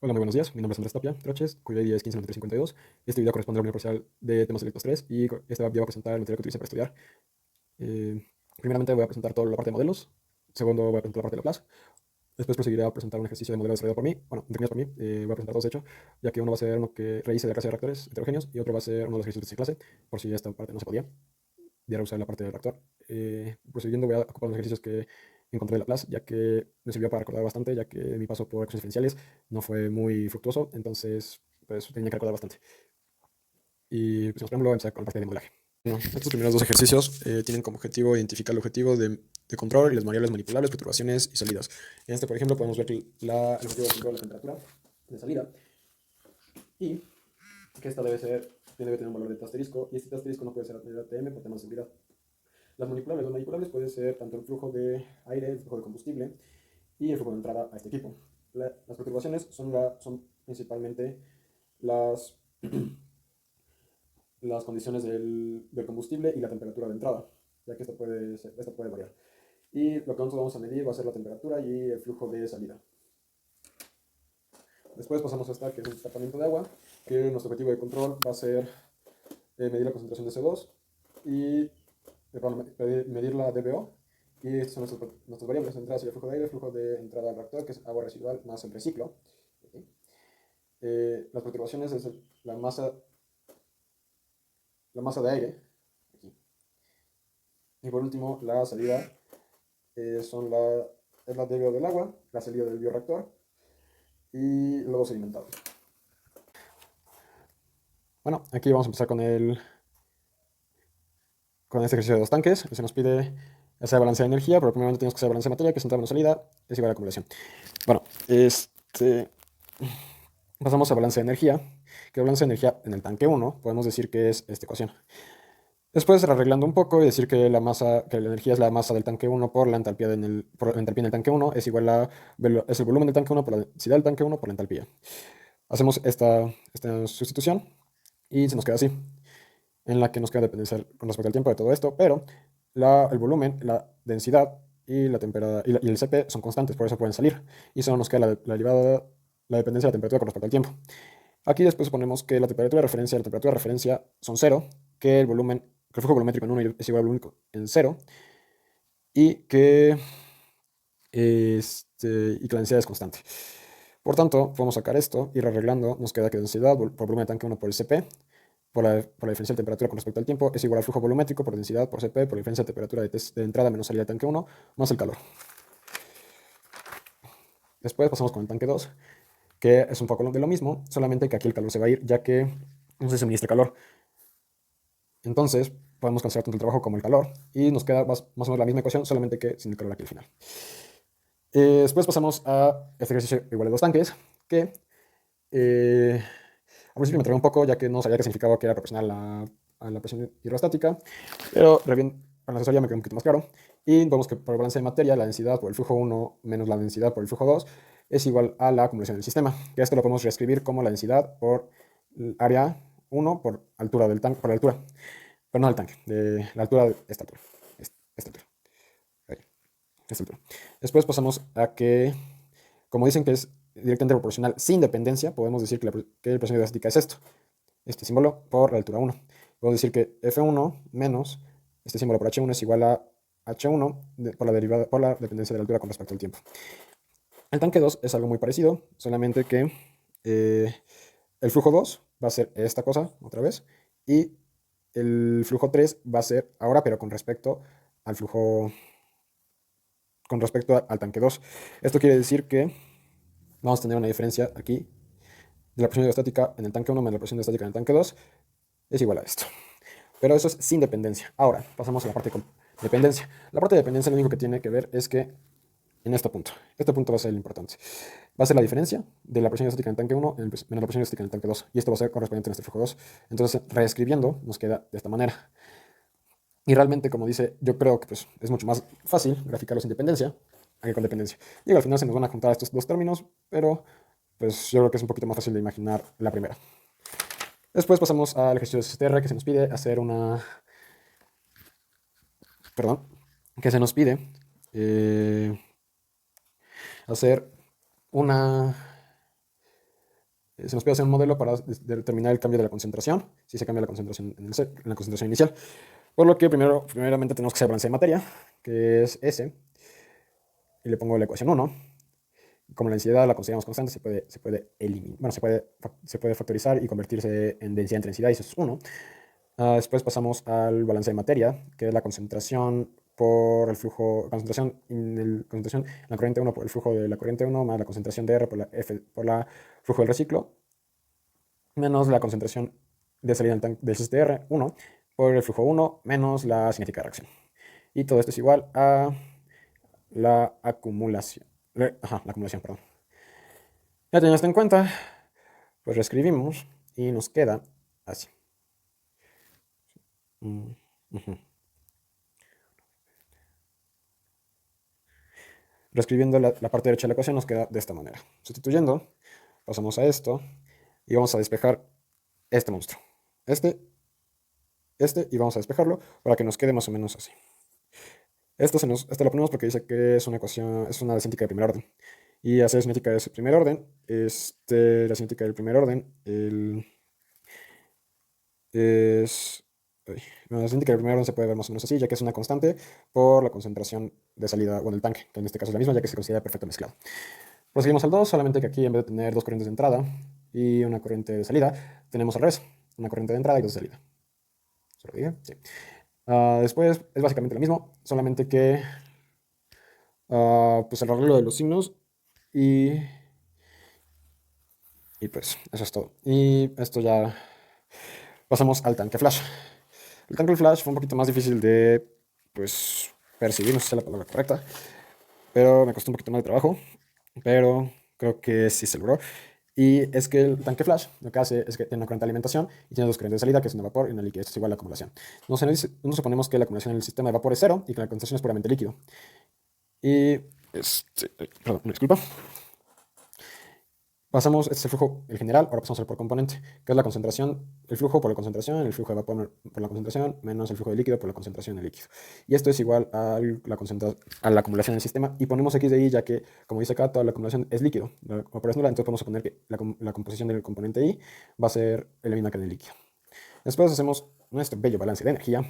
Hola, muy buenos días. Mi nombre es Andrés Tapia Troches, cuyo ID es 159352. Este video corresponde a la Unión Parcial de Temas Electos 3 y este video va a presentar el material que utilicé para estudiar. Eh, Primeramente voy a presentar toda la parte de modelos. Segundo voy a presentar la parte de la clase. Después proseguiré a presentar un ejercicio de modelo desarrollado por mí. Bueno, entre comillas por mí. Voy a presentar dos de hecho, ya que uno va a ser uno que realice de la clase de reactores heterogéneos y otro va a ser uno de los ejercicios de clase, por si esta parte no se podía. Diera usar la parte del reactor. Prosiguiendo voy a ocupar los ejercicios que encontré en la clase, ya que me sirvió para recordar bastante, ya que mi paso por ecuaciones diferenciales no fue muy fructuoso, entonces pues tenía que recordar bastante. Y pues, sin más preámbulo, voy a empezar con la parte de modelaje. Bueno, estos primeros dos ejercicios tienen como objetivo identificar el objetivo de control y las variables manipulables, perturbaciones y salidas. En este, por ejemplo, podemos ver que el objetivo de control es la temperatura de salida y que esta debe tener un valor de asterisco, y este asterisco no puede ser ATM por temas de seguridad. Los manipulables pueden ser tanto el flujo de aire, el flujo de combustible y el flujo de entrada a este equipo. Las perturbaciones son principalmente las, las condiciones del combustible y la temperatura de entrada, ya que esta puede variar. Y lo que nosotros vamos a medir va a ser la temperatura y el flujo de salida. Después pasamos a esta, que es un tratamiento de agua, que nuestro objetivo de control va a ser medir la concentración de CO2 y medir la DBO. Y estas son nuestras variables: entrada y el flujo de aire, el flujo de entrada al reactor, que es agua residual más el reciclo. Las perturbaciones es la masa de aire. Aquí. Y por último, la salida es la DBO del agua, la salida del bioreactor y luego sedimentado. Bueno, aquí vamos a empezar con este ejercicio de dos tanques. Se nos pide hacer balance de energía, pero primeramente tenemos que hacer balance de materia, que es entrada menos salida, es igual a acumulación. Bueno, pasamos a balance de energía, que el balance de energía en el tanque 1 podemos decir que es esta ecuación. Después, arreglando un poco y decir que que la energía es la masa del tanque 1 por la entalpía por la entalpía en el tanque 1 es igual a es el volumen del tanque 1 por la densidad del tanque 1 por la entalpía. Hacemos esta sustitución y se nos queda así, en la que nos queda dependencia con respecto al tiempo de todo esto, pero el volumen, la densidad y la temperatura y el CP son constantes, por eso pueden salir. Y solo nos queda la derivada, la dependencia de la temperatura con respecto al tiempo. Aquí después suponemos que la temperatura de referencia y la temperatura de referencia son cero, que que el flujo volumétrico en 1 es igual al volumen en cero, y y que la densidad es constante. Por tanto, podemos sacar esto y arreglando nos queda que densidad por volumen de tanque 1 por el CP, por la diferencia de temperatura con respecto al tiempo, es igual al flujo volumétrico por densidad por CP por la diferencia de temperatura de entrada menos salida del tanque 1 más el calor. Después pasamos con el tanque 2, que es un poco de lo mismo, solamente que aquí el calor se va a ir, ya que no se suministra calor. Entonces, podemos cancelar tanto el trabajo como el calor y nos queda más o menos la misma ecuación, solamente que sin el calor aquí al final. Después pasamos a este ejercicio igual de dos tanques, que al principio me traía un poco, ya que no sabía qué significaba que era proporcional a la presión hidrostática, pero con la asesoría me quedó un poquito más claro. Y vemos que por el balance de materia, la densidad por el flujo 1 menos la densidad por el flujo 2 es igual a la acumulación del sistema, que esto lo podemos reescribir como la densidad por el área 1 por altura del tanque, por la altura, pero no del tanque, de la altura de esta altura. Esta altura. Ahí, esta altura. Después pasamos a que, como dicen que es directamente proporcional sin dependencia, podemos decir que la presión hidrostática es esto, este símbolo por la altura 1. Podemos decir que F1 menos este símbolo por H1 es igual a H1 por la dependencia de la altura con respecto al tiempo. El tanque 2 es algo muy parecido, solamente que eh, el flujo 2 va a ser esta cosa otra vez y el flujo 3 va a ser ahora, pero con respecto al tanque 2. Esto quiere decir que vamos a tener una diferencia aquí de la presión hidrostática en el tanque 1 menos la presión hidrostática en el tanque 2 es igual a esto. Pero eso es sin dependencia. Ahora, pasamos a la parte con dependencia. La parte de dependencia lo único que tiene que ver es que en este punto va a ser el importante. Va a ser la diferencia de la presión hidrostática en el tanque 1 menos la presión hidrostática en el tanque 2. Y esto va a ser correspondiente a nuestro flujo 2. Entonces, reescribiendo, nos queda de esta manera. Y realmente, como dice, yo creo que pues, es mucho más fácil graficarlos sin dependencia que con dependencia. Y al final se nos van a juntar estos dos términos, pero pues yo creo que es un poquito más fácil de imaginar la primera. Después pasamos al ejercicio de STR, que se nos pide hacer perdón, que se nos pide eh, hacer una, Se nos pide hacer un modelo para determinar el cambio de la concentración, si se cambia la concentración en la concentración inicial. Por lo que primeramente tenemos que hacer balance de materia, que es S, y le pongo la ecuación 1. Como la densidad la consideramos constante, se puede eliminar, bueno, se puede factorizar y convertirse en densidad entre densidad, y eso es 1. Después pasamos al balance de materia, que es la concentración por el flujo, concentración en la corriente 1 por el flujo de la corriente 1 más la concentración de R por la F por la flujo del reciclo, menos la concentración de salida del STR 1 por el flujo 1 menos la cinética de reacción. Y todo esto es igual a la acumulación. La acumulación, perdón. Ya teniendo esto en cuenta, pues reescribimos y nos queda así. Reescribiendo la parte derecha de la ecuación nos queda de esta manera. Sustituyendo, pasamos a esto y vamos a despejar este monstruo. Este, y vamos a despejarlo para que nos quede más o menos así. Esto lo ponemos porque dice que es una ecuación, es una cinética de primer orden. Y hacer cinética de primer orden, la cinética del primer orden, la cinética del primer orden se puede ver más o menos así, ya que es una constante por la concentración de salida, bueno, el tanque, que en este caso es la misma, ya que se considera perfecto mezclado. Proseguimos al 2, solamente que aquí en vez de tener dos corrientes de entrada y una corriente de salida, tenemos al revés, una corriente de entrada y dos de salida. ¿Se lo dije? Sí. Después es básicamente lo mismo, solamente que pues el arreglo de los signos y pues eso es todo. Y esto ya pasamos al tanque flash. El tanque flash fue un poquito más difícil de pues percibir, no sé si es la palabra correcta, pero me costó un poquito más de trabajo, pero creo que sí se logró. Y es que el tanque flash lo que hace es que tiene una corriente de alimentación y tiene dos corrientes de salida, que es una vapor y una líquido. Esto es igual a la acumulación. Nos suponemos que la acumulación en el sistema de vapor es cero y que la concentración es puramente líquido. Y, perdón, me disculpa. Pasamos, este es el flujo, el general, ahora pasamos al por componente, que es la concentración, el flujo por la concentración, el flujo de vapor por la concentración, menos el flujo de líquido por la concentración del líquido. Y esto es igual a la acumulación del sistema, y ponemos X de Y, ya que, como dice acá, toda la acumulación es líquido, la vapor es nula, entonces podemos suponer que la composición del componente Y va a ser la misma que en el líquido. Después hacemos nuestro bello balance de energía,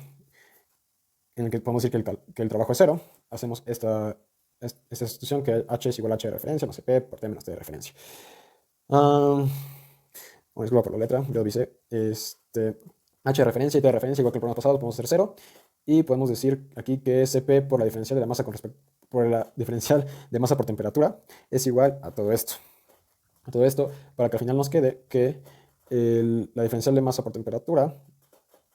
en el que podemos decir que el trabajo es cero. Hacemos esta sustitución, que H es igual a H de referencia, más P por T menos T de referencia. Disculpa por la letra, yo avisé. H de referencia y T de referencia, igual que el programa pasado, podemos hacer 0. Y podemos decir aquí que Cp por la diferencial de la masa por la diferencial de masa por temperatura es igual a todo esto. Para que al final nos quede que la diferencial de masa por temperatura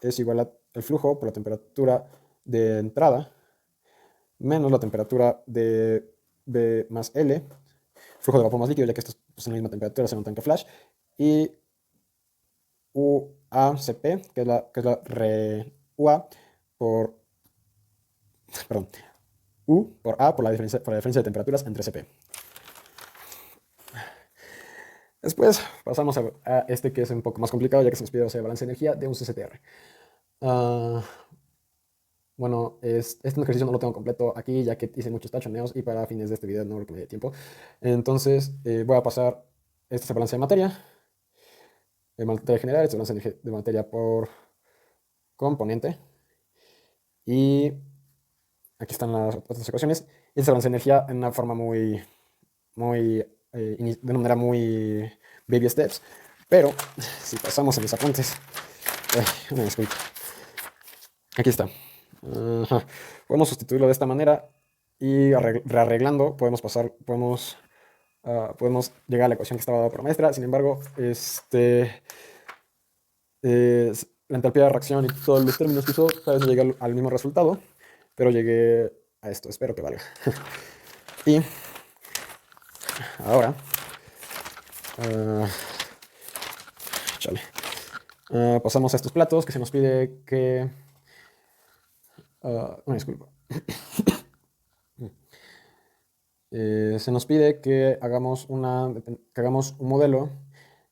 es igual al flujo por la temperatura de entrada menos la temperatura de B más L, flujo de vapor más líquido, ya que estos son la misma temperatura, será un tanque flash, y UACP, que es la UA por, perdón, U por A por la diferencia de temperaturas entre CP. Después pasamos a este, que es un poco más complicado, ya que se nos pide hacer balance de energía de un CCTR. Bueno, este ejercicio no lo tengo completo aquí, ya que hice muchos tachoneos y para fines de este video no creo que me dé tiempo. Entonces voy a pasar, este es el balance de materia general, este es el balance de materia por componente. Y aquí están las otras ecuaciones. Y este es el balance de energía en una forma de una manera muy baby steps. Pero si pasamos a mis apuntes, una disculpa. Aquí está. Podemos sustituirlo de esta manera y rearreglando podemos llegar a la ecuación que estaba dada por la maestra. Sin embargo, la entalpía de reacción y todos los términos que usó, tal vez no llegué al mismo resultado, pero llegué a esto. Espero que valga. Y ahora, pasamos a estos platos que se nos pide que... una disculpa. Se nos pide que hagamos un modelo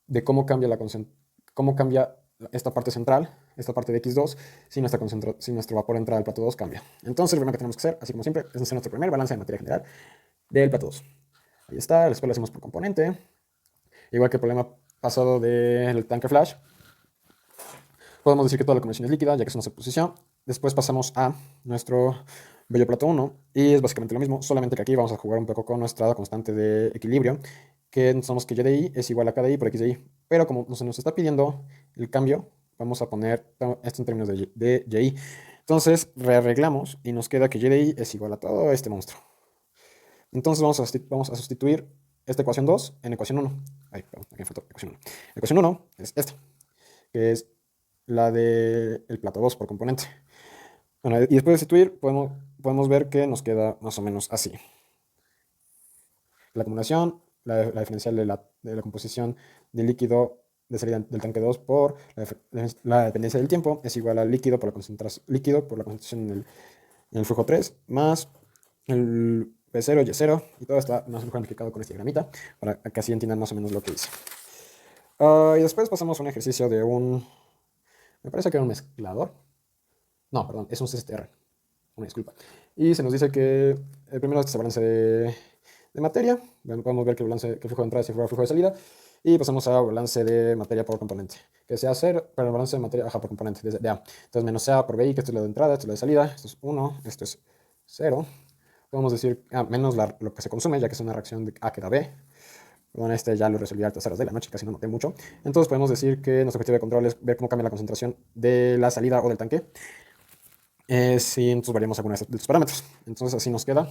de cómo cambia esta parte central, esta parte de X2, si nuestro vapor entrada al plato 2 cambia. Entonces, lo primero que tenemos que hacer, así como siempre, es hacer nuestro primer balance de materia general del plato 2. Ahí está, después lo hacemos por componente. Igual que el problema pasado del tanque flash, podemos decir que toda la combinación es líquida, ya que es una suposición. Después pasamos a nuestro bello plato 1 y es básicamente lo mismo, solamente que aquí vamos a jugar un poco con nuestra constante de equilibrio, que sabemos que y de y es igual a k de y por x de y. Pero como se nos está pidiendo el cambio, vamos a poner esto en términos de y. Entonces rearreglamos y nos queda que y de y es igual a todo este monstruo. Entonces vamos a sustituir esta ecuación 2 en ecuación 1. Ay, perdón, aquí me faltó ecuación 1. Ecuación 1 es esta, que es la del plato 2 por componente. Bueno, y después de sustituir, podemos ver que nos queda más o menos así. La acumulación, la diferencial de la composición del líquido de salida del tanque 2 por la dependencia del tiempo es igual al líquido por la concentración en el flujo 3 más el P0 y Y0, y todo está más ejemplificado con este diagramita para que así entiendan más o menos lo que hice. Y después pasamos a un ejercicio de me parece que era un mezclador. No, perdón, es un CSTR. Una disculpa. Y se nos dice que primero este es el balance de materia. Podemos ver que el flujo de entrada es igual al flujo de salida. Y pasamos a balance de materia por componente, que sea 0, pero el balance de materia por componente, de A. Entonces, menos A por BI, que esto es lo de entrada, esto es lo de salida, esto es 1, esto es 0. Podemos decir menos lo que se consume, ya que es una reacción de A que da B. Bueno, este ya lo resolví a altas horas de la noche, casi no noté mucho. Entonces podemos decir que nuestro objetivo de control es ver cómo cambia la concentración de la salida o del tanque si entonces variamos algunos de estos parámetros. Entonces así nos queda.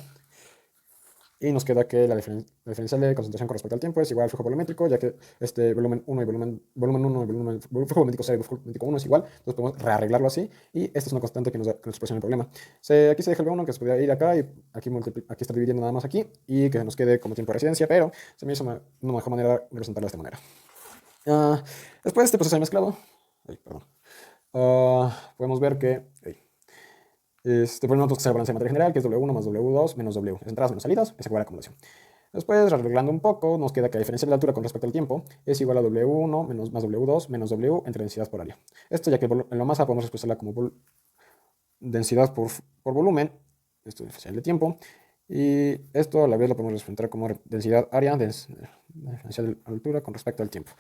Y nos queda que la diferencial de concentración con respecto al tiempo es igual al flujo volumétrico, ya que este volumen 1 y volumen 1 y flujo volumétrico 0 y flujo volumétrico 1 es igual. Entonces podemos rearreglarlo así. Y esta es una constante que nos proporciona el problema. Aquí se deja el B1 que se podría ir acá y aquí está dividiendo nada más aquí. Y que nos quede como tiempo de residencia, pero se me hizo una mejor manera de representarlo de esta manera. Después de este proceso de mezclado, podemos ver que ponemos el balance de materia general, que es W1 más W2 menos W. Es entradas menos salidas, es igual a la acumulación. Después, arreglando un poco, nos queda que la diferencia de la altura con respecto al tiempo es igual a W1 más W2 menos W entre densidad por área. Esto ya que en la masa podemos expresarla como densidad por volumen, esto es diferencial de tiempo, y esto a la vez lo podemos representar como densidad área, diferencial de altura con respecto al tiempo.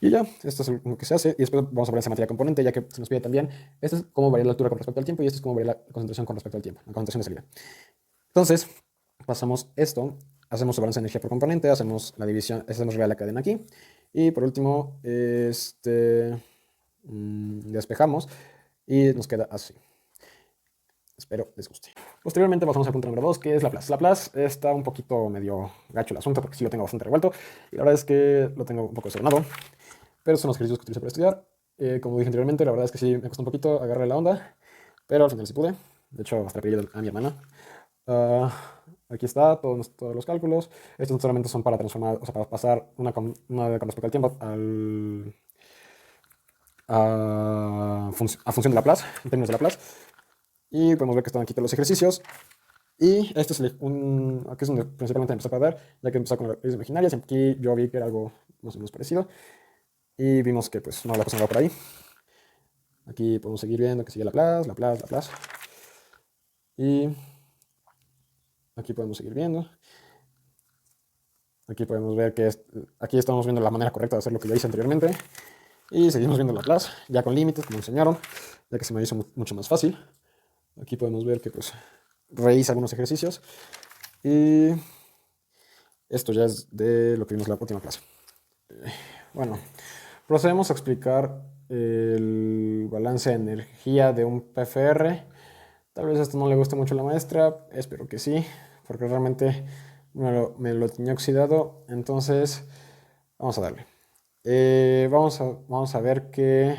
Y ya, esto es lo que se hace, y después vamos a ver esa materia componente, ya que se nos pide también, esto es cómo varía la altura con respecto al tiempo, y esto es cómo varía la concentración con respecto al tiempo, la concentración de salida. Entonces, pasamos esto, hacemos el balance de energía por componente, hacemos la división, hacemos la cadena aquí, y por último, despejamos, y nos queda así. Espero les guste. Posteriormente pasamos al punto número 2, que es Laplace. Laplace está un poquito medio gacho el asunto, porque sí lo tengo bastante revuelto, y la verdad es que lo tengo un poco desordenado, pero son los ejercicios que utilizo para estudiar. Como dije anteriormente, la verdad es que sí me costó un poquito agarrar la onda, pero al final sí pude. De hecho, hasta pedí a mi hermana. Aquí está, todos los cálculos. Estos solamente son para transformar, o sea, para pasar una con respecto al tiempo a función de Laplace, en términos de Laplace. Y podemos ver que están aquí todos los ejercicios. Y este es aquí es donde principalmente empecé a perder, ya que empezó con las raíces imaginarias. Aquí yo vi que era algo más o menos parecido. Y vimos que pues no, la cosa no va por ahí. Aquí podemos seguir viendo que sigue Laplace, Laplace, Laplace. Y aquí podemos seguir viendo. Aquí podemos ver que aquí estamos viendo la manera correcta de hacer lo que ya hice anteriormente. Y seguimos viendo Laplace, ya con límites, como enseñaron, ya que se me hizo mucho más fácil. Aquí podemos ver que pues rehice algunos ejercicios. Y esto ya es de lo que vimos en la última clase. Bueno, procedemos a explicar el balance de energía de un PFR. Tal vez esto no le guste mucho a la maestra, espero que sí, porque realmente me lo tenía oxidado. Entonces, vamos a darle. Vamos a ver que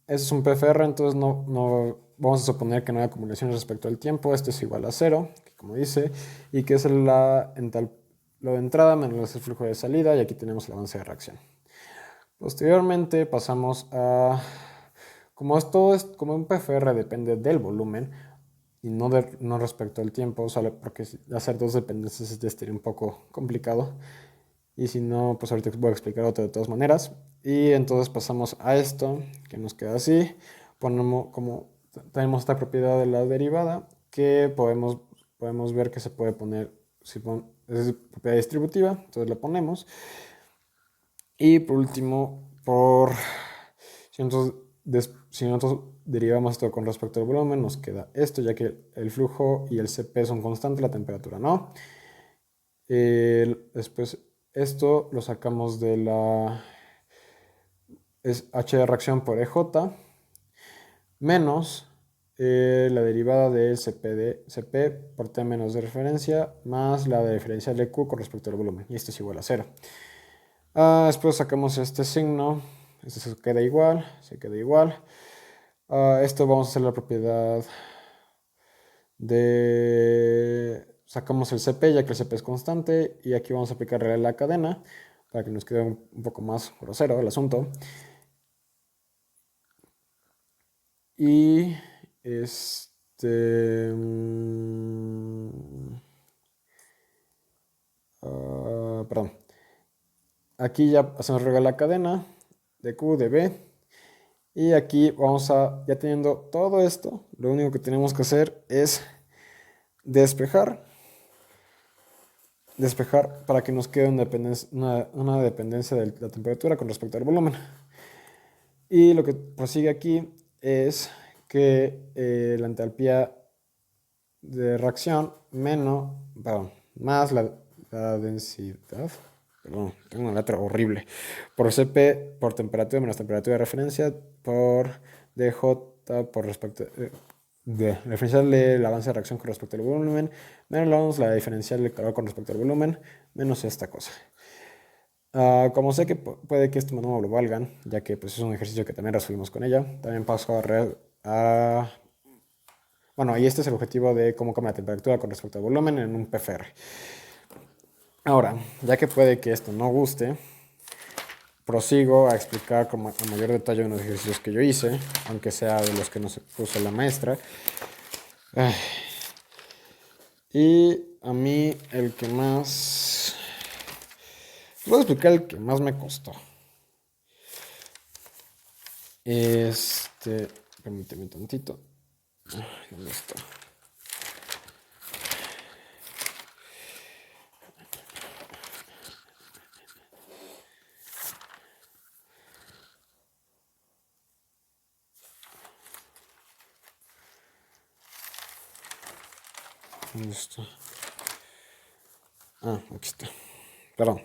eso es un PFR, entonces no vamos a suponer que no hay acumulación respecto al tiempo. Esto es igual a 0, como dice, y que es lo de entrada menos el flujo de salida, y aquí tenemos el avance de reacción. Posteriormente pasamos a, como un PFR depende del volumen y no respecto al tiempo, solo porque hacer dos dependencias sería un poco complicado. Y si no, pues ahorita voy a explicar otro de todas maneras. Y entonces pasamos a esto, que nos queda así. Tenemos esta propiedad de la derivada, que podemos ver que se puede poner, es propiedad distributiva, entonces la ponemos. Y por último, si nosotros derivamos esto con respecto al volumen, nos queda esto, ya que el flujo y el Cp son constantes, la temperatura no. Después esto lo sacamos de es H de reacción por EJ menos la derivada del Cp por T menos de referencia más la de diferencial de Q con respecto al volumen. Y esto es igual a 0. Después sacamos este signo. Este se queda igual. Se queda igual. Esto vamos a hacer la propiedad de... Sacamos el Cp ya que el Cp es constante. Y aquí vamos a aplicarle la cadena para que nos quede un poco más grosero el asunto. Y perdón. Aquí ya hacemos regla la cadena de Q, de B. Y aquí vamos ya teniendo todo esto, lo único que tenemos que hacer es despejar para que nos quede una dependencia de la temperatura con respecto al volumen. Y lo que prosigue aquí es que la entalpía de reacción más la densidad, perdón, tengo una letra horrible, por Cp por temperatura menos temperatura de referencia por dJ por respecto de diferencial del avance de reacción con respecto al volumen menos la diferencial del calor con respecto al volumen menos esta cosa. Como sé que puede que esto no lo valgan, ya que pues, es un ejercicio que también resolvimos con ella, también paso bueno, y este es el objetivo de cómo cambia la temperatura con respecto al volumen en un PFR. Ahora, ya que puede que esto no guste, prosigo a explicar a mayor detalle unos ejercicios que yo hice, aunque sea de los que nos puso la maestra. Y a mí el que más... Voy a explicar el que más me costó. Permíteme tantito. ¿Dónde está? ¿Dónde está? Aquí está. Perdón.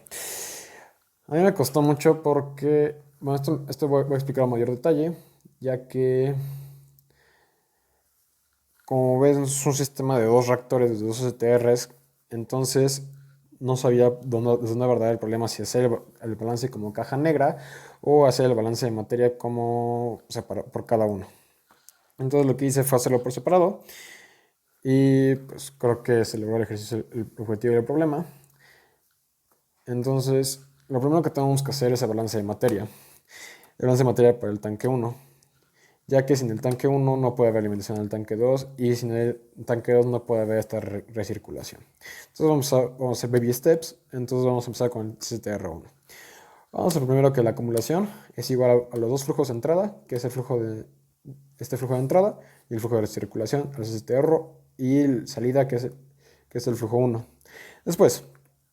A mí me costó mucho porque, bueno, esto voy a explicar a mayor detalle, ya que, como ves, es un sistema de dos reactores, de dos STRs, entonces no sabía desde dónde abordar el problema, si hacer el balance como caja negra o hacer el balance de materia como por cada uno. Entonces lo que hice fue hacerlo por separado y pues creo que se logró el ejercicio, el objetivo del problema. Entonces, lo primero que tenemos que hacer es el balance de materia. El balance de materia para el tanque 1, ya que sin el tanque 1 no puede haber alimentación al tanque 2 y sin el tanque 2 no puede haber esta recirculación. Entonces vamos a hacer baby steps, entonces vamos a empezar con el CTR1. Vamos a ver primero que la acumulación es igual a los dos flujos de entrada, que es el flujo de flujo de entrada y el flujo de circulación, al CTR, y salida, que es el flujo 1. Después,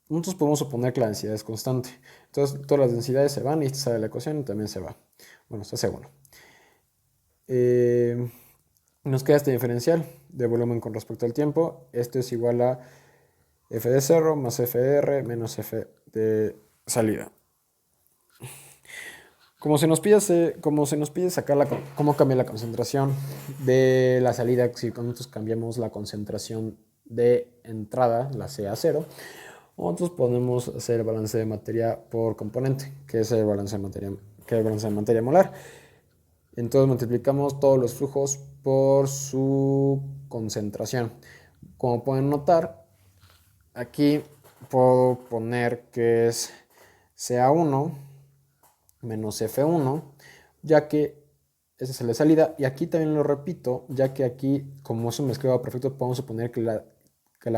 nosotros podemos suponer que la densidad es constante. Entonces, todas las densidades se van y esta sale de la ecuación y también se va. Bueno, esto hace 1. Nos queda este diferencial de volumen con respecto al tiempo. Esto es igual a F de 0 más F de R menos F de salida. Como se nos pide sacar cómo cambia la concentración de la salida, si nosotros cambiamos la concentración de entrada, la C a 0, nosotros podemos hacer el balance de materia por componente, que es el balance de materia molar. Entonces multiplicamos todos los flujos por su concentración. Como pueden notar, aquí puedo poner que es CA1 menos F1, ya que esa es la salida. Y aquí también lo repito, ya que aquí, como es un mezclado perfecto, podemos suponer que la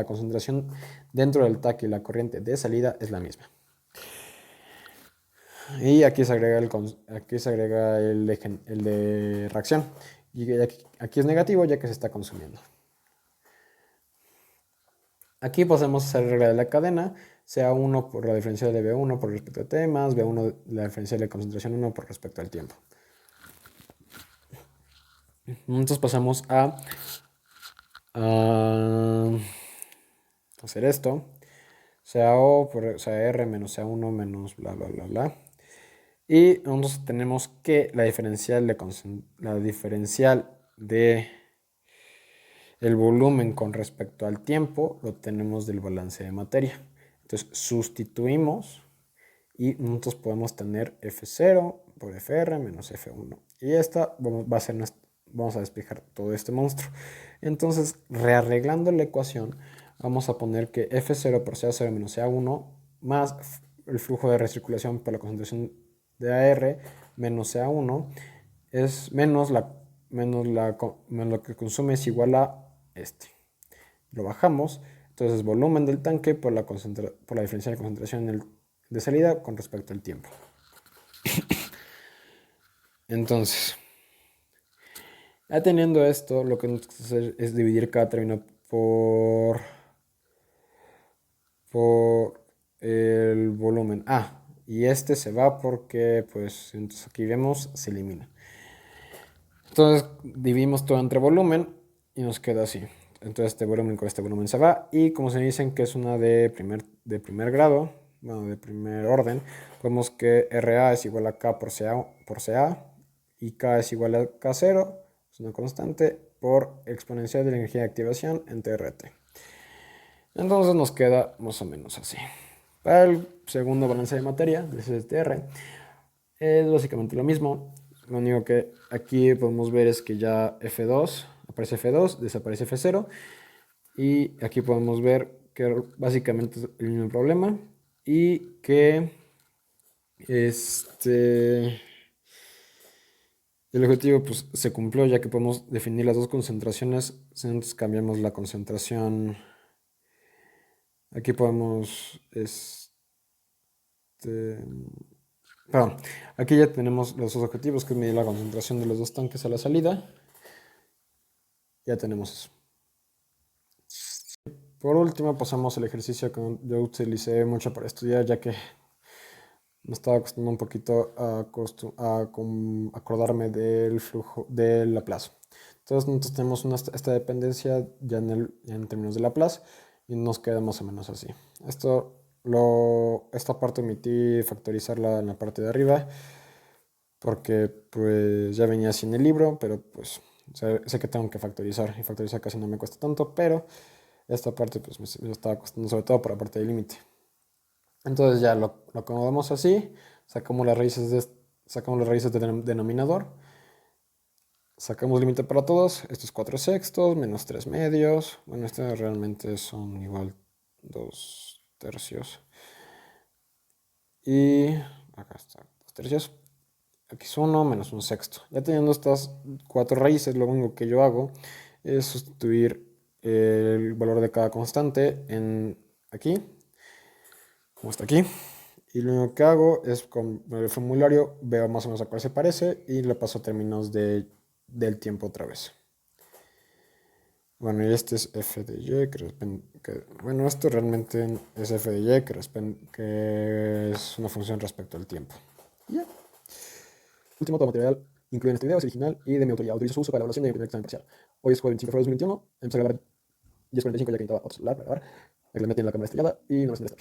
concentración dentro del taque y la corriente de salida es la misma. Y aquí se agrega el de reacción. Y aquí es negativo ya que se está consumiendo. Aquí podemos hacer regla de la cadena, sea 1 por la diferencial de B1 por respecto a T, más B1 la diferencial de concentración 1 por respecto al tiempo. Entonces pasamos a hacer esto, sea O por sea R menos sea 1 menos bla bla bla bla. Y nosotros tenemos que la diferencial de el volumen con respecto al tiempo lo tenemos del balance de materia. Entonces sustituimos y nosotros podemos tener F0 por Fr menos F1. Y esta va a ser vamos a despejar todo este monstruo. Entonces, rearreglando la ecuación, vamos a poner que F0 por CA0 menos CA1 más el flujo de recirculación por la concentración de AR menos CA1 es menos lo que consume es igual a este. Lo bajamos, entonces volumen del tanque por la diferencial de concentración de salida con respecto al tiempo. Entonces, ya teniendo esto, lo que tenemos que hacer es dividir cada término por el volumen. Y este se va porque, pues, entonces aquí vemos, se elimina. Entonces, dividimos todo entre volumen y nos queda así. Entonces, este volumen con este volumen se va. Y como se dicen que es una de primer grado, bueno, de primer orden, vemos que RA es igual a K por CA y K es igual a K0, es una constante, por exponencial de la energía de activación entre RT. Entonces nos queda más o menos así. Para el segundo balance de materia, de CSTR, es básicamente lo mismo. Lo único que aquí podemos ver es que ya F2, aparece F2, desaparece F0. Y aquí podemos ver que básicamente es el mismo problema. Y que el objetivo pues, se cumplió, ya que podemos definir las dos concentraciones. Entonces cambiamos la concentración. Aquí podemos perdón, aquí ya tenemos los dos objetivos, que es medir la concentración de los dos tanques a la salida. Ya tenemos eso. Por último, pasamos al ejercicio que yo utilicé mucho para estudiar, ya que me estaba costando un poquito acordarme del flujo del Laplace. Entonces nosotros tenemos esta dependencia ya en términos de Laplace y nos queda más o menos así. Esta parte omití factorizarla en la parte de arriba porque pues ya venía así en el libro, pero pues sé que tengo que factorizar y factorizar casi no me cuesta tanto, pero esta parte pues me estaba costando sobre todo por la parte del límite. Entonces ya lo acomodamos así, sacamos las raíces del denominador, sacamos límite para todos, esto es 4 sextos menos 3 medios, bueno, estos realmente son igual 2 tercios, y acá está 2 tercios, aquí es 1 menos 1 sexto. Ya teniendo estas 4 raíces, lo único que yo hago es sustituir el valor de cada constante en aquí, como está aquí. Y lo único que hago es con el formulario veo más o menos a cuál se parece y le paso términos del tiempo otra vez. Bueno, y este es f de y, bueno, esto realmente es f de y, que es una función respecto al tiempo. Yeah. Último todo material incluido en este video es original y de mi autoría. Utilizo su uso para la evaluación de mi primer examen parcial. Hoy es jueves 25 de febrero de 2021, empecé a grabar 10:45 ya que necesitaba otro celular para grabar. Me metí en la cámara estrellada y no me siento